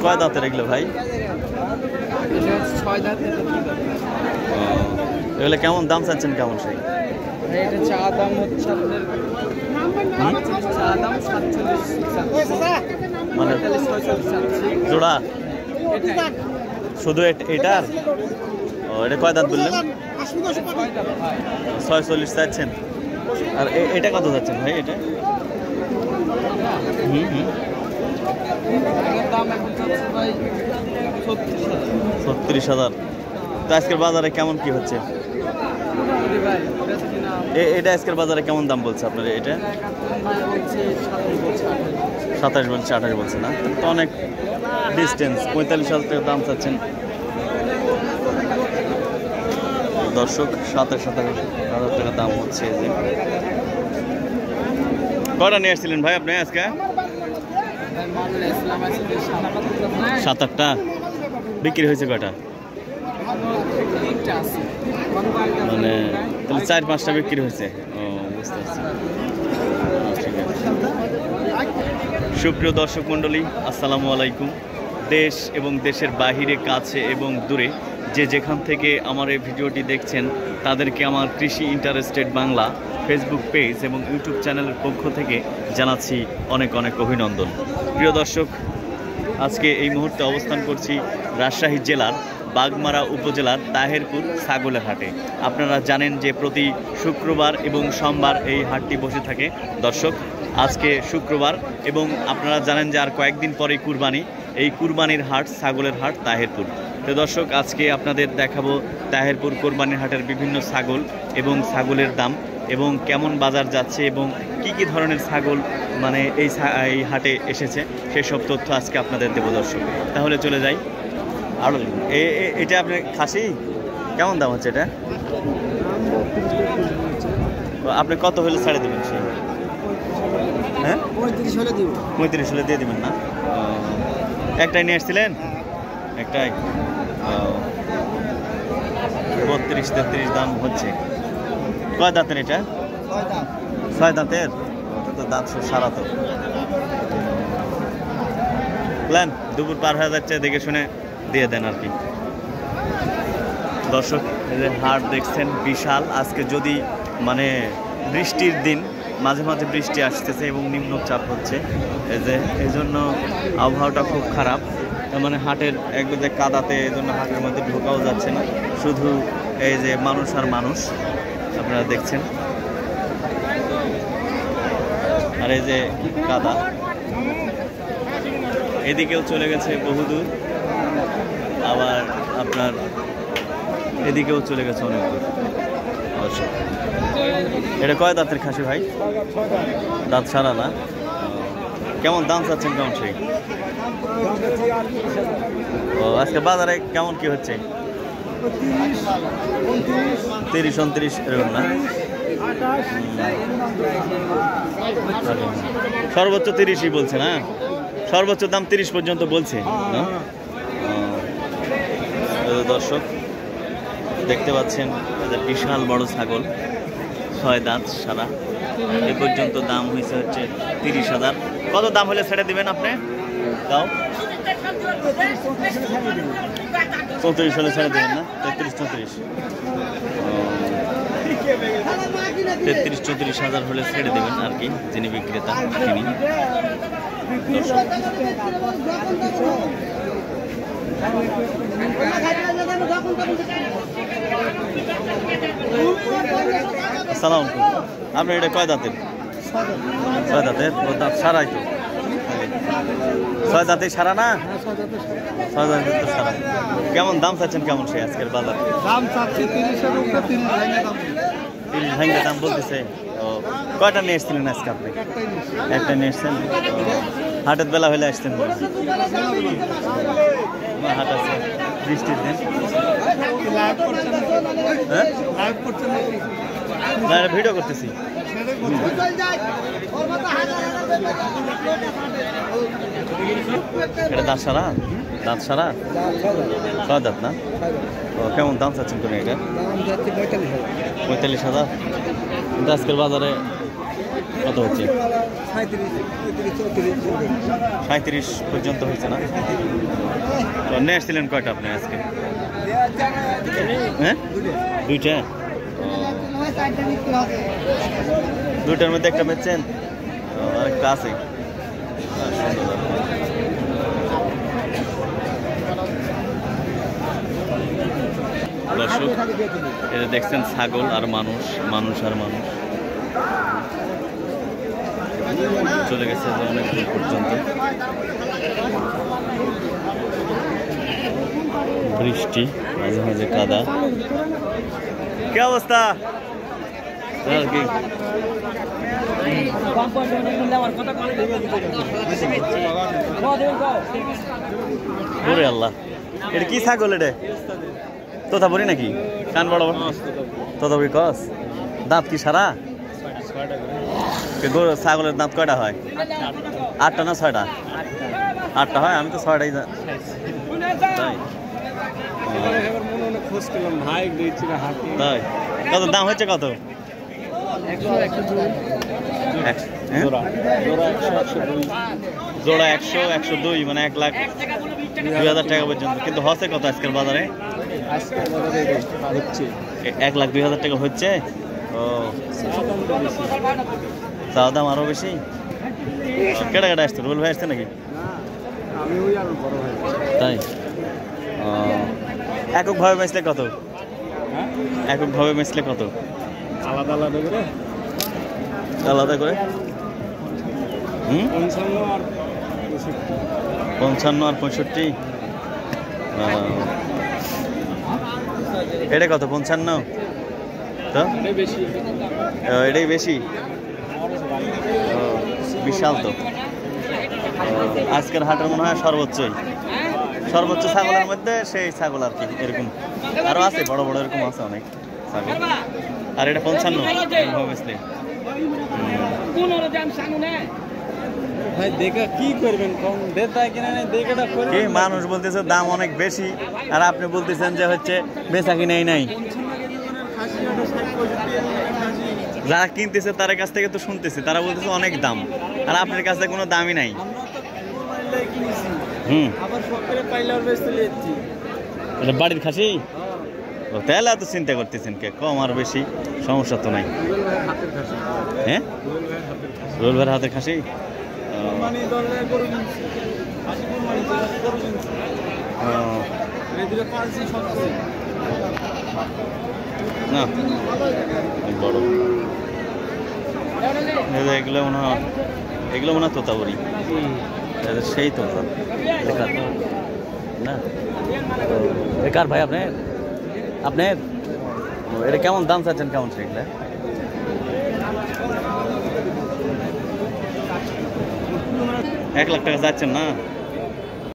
কয় দাঁতের এগুলো ভাই? এগুলো কেমন দাম চাচ্ছেন কেমন সেই? মানে জোড়া শুধু এটার? ও এটা কয় দাঁত বললেন? 46 চাচ্ছেন। আর এটা কত যাচ্ছেন ভাই? এটা 36,000। তো আজকের বাজারে কেমন কি হচ্ছে? এটা আজকের বাজারে কেমন দাম বলছে আপনার? এটা 27 বলছে, 28 বলছে না? তো অনেক ডিস্টেন্স। 45,000 টাকা দাম চাচ্ছেন দর্শক। 27,000 টাকা দাম হচ্ছে। যে কয়টা নিয়ে আসছিলেন ভাই আপনি আজকে? 7-8টা বিক্রি হয়েছে। কয়টা? মানে তাহলে 4-5টা বিক্রি হয়েছে। ও বুঝতে পারছি। ঠিক আছে। সুপ্রিয় দর্শক মণ্ডলী, আসসালামু আলাইকুম। দেশ এবং দেশের বাহিরে, কাছে এবং দূরে যে যেখান থেকে আমার এই ভিডিওটি দেখছেন তাদেরকে আমার কৃষি ইন্টারেস্টেড বাংলা ফেসবুক পেজ এবং ইউটিউব চ্যানেলের পক্ষ থেকে জানাচ্ছি অনেক অনেক অভিনন্দন। প্রিয় দর্শক, আজকে এই মুহূর্তে অবস্থান করছি রাজশাহী জেলার বাগমারা উপজেলার তাহেরপুর ছাগলের হাটে। আপনারা জানেন যে প্রতি শুক্রবার এবং সোমবার এই হাটটি বসে থাকে দর্শক। আজকে শুক্রবার এবং আপনারা জানেন যে আর কয়েকদিন পরে কুরবানি। এই কুরবানির হাট ছাগলের হাট তাহেরপুর। তো দর্শক, আজকে আপনাদের দেখাবো তাহেরপুর কোরবানির হাটের বিভিন্ন ছাগল এবং ছাগলের দাম এবং কেমন বাজার যাচ্ছে এবং কি কি ধরনের ছাগল মানে এই হাটে এসেছে সেসব তথ্য আজকে আপনাদের দেব দর্শক। তাহলে চলে যাই। আর এটা আপনি খাসি কেমন দাম হচ্ছে এটা? আপনি কত হলে ছাড়ে দেবেন সেই? হ্যাঁ 35 হলে দিয়ে দেবেন না? একটাই নিয়ে আসছিলেন? একটাই। 32-33 দাম হচ্ছে। কয় দাঁতের এটা? 6 দাঁতের। তো দাঁত সারা তো প্ল্যান দুপুর পার হয়ে যাচ্ছে, দেখে শুনে দিয়ে দেন আর কি দর্শক। এই যে হাট দেখছেন বিশাল। আজকে যদি মানে বৃষ্টির দিন, মাঝে মাঝে বৃষ্টি আসতেছে এবং নিম্নচাপ হচ্ছে, এই জন্য আবহাওয়াটা খুব খারাপ। মানে হাটের একবারে কাদাতে, এই জন্য হাটের মধ্যে ঢোকাও যাচ্ছে না। শুধু এই যে মানুষ আর মানুষ আপনারা দেখছেন। আর এই যে কাদা, এদিকেও চলে গেছে বহুদূর, আবার আপনার এদিকেও চলে গেছে অনেক দূর। এটা কয় দাঁতের খাসি ভাই? দাঁত সারা না? কেমন দাম চাচ্ছেন কেমন সেই? ও আজকে বাজারে কেমন কি হচ্ছে? 30-29 এরকম না? সর্বোচ্চ 30ই বলছে না? সর্বোচ্চ দাম 30 পর্যন্ত বলছে না? দর্শক দেখতে পাচ্ছেন বিশাল বড় ছাগল, 6 দাঁত সারা। এ পর্যন্ত দাম হয়েছে হচ্ছে 30,000। কত দাম হলে ছেড়ে দিবেন আপনি? তাও 34 হলে ছেড়ে দেবেন না? 33-34 হলে ছেড়ে দেবেন আর কি, যিনি বিক্রেতা তিনি। আসসালামু আলাইকুম। আপনার এটা কয় দাঁতের? 6 দাঁতের। ও দাঁত সারাই তো? 6 দাঁতে সারা না? 6 দাঁতের তো সারা। কেমন দাম চাচ্ছেন কেমন সে আজকের বাজারে? দাম চাচ্ছে 30-এর উপরে, 30 ভাঙ্গা দাম বলতেছে। ও কয়টা নিয়ে এসেছিলেন আজকে আপনি? একটা নিয়ে এসছেন। হাটের বেলা হলে আসতেন? হাট আছে বৃষ্টির দিন। হ্যাঁ ভিডিও করতেছি। এটা দাঁত সারা? দাঁত সারা? 6 দাঁত না? ও কেমন দাম চাচ্ছেন তুমি এটা? 45,000। কিন্তু আজকের বাজারে কত হচ্ছে? 37 পর্যন্ত হয়েছে না? তো নিয়ে আসছিলেন কয়টা আপনি আজকে? হ্যাঁ, দুইটা। দুইটার মধ্যে একটা বেচছেন, আরেকটা আছে। দর্শক, এটা দেখছেন ছাগল আর মানুষ, মানুষ আর মানুষ চলে গেছে যে অনেক দূর পর্যন্ত। বৃষ্টি, মাঝে মাঝে কাদা। কি অবস্থা? ওরে আল্লাহ, এটা কি ছাগল? এটা তোতাপুরি নাকি? কান বড় বড় তোতাপুরি কস? দাঁত কি সারা? ছাগলের দাঁত কয়টা হয়? 8টা না 6টা? 8টা হয়। আমি তো 6টাই তাই। কত দাম হচ্ছে? কত জোড়া? 100, 102, মানে 1,02,000 টাকা পর্যন্ত। কিন্তু হচ্ছে কত আজকের বাজারে? 1,02,000 টাকা হচ্ছে। ও, চাওয়া দাম আরো বেশি। কেটে কেটে আসছে? রুল ভাই আসছে নাকি? তাই। একক ভাবে বেচলে কত? একক ভাবে বেচলে কত? আলাদা আলাদা করে, আলাদা করে 55 আর 65। এটা কত? 55 তো এটাই বেশি। বিশাল তো। আজকের হাটের মনে হয় সর্বোচ্চ ছাগলের মধ্যে সেই ছাগল আর কি। এরকম আরো আছে, বড় বড় এরকম আছে অনেক ছাগল। আর এটা 55 বেচলে। মানুষ বলতেছে দাম অনেক বেশি, আর আপনি বলতেছেন যে হচ্ছে বেচা কিনাই নাই। যারা কিনতেছে তার কাছ থেকে তো শুনতেছে, তারা বলতেছে অনেক দাম, আর আপনার কাছে কোনো দামই নাই। বাড়ির খাসি? তাহলে এত চিন্তা করতেছেন কে? কম আর বেশি সমস্যা তো নাই। হ্যাঁ, রোল ভাইয়ের হাতের খাসি। না বড় এগুলো মনে হয়, এগুলো মনে হয় তোতাপুরি। সেই তো না বেকার ভাই। আপনার এটা কেমন দাম চাচ্ছেন? কেমন সেগুলো? 1 লাখ টাকা যাচ্ছেন না?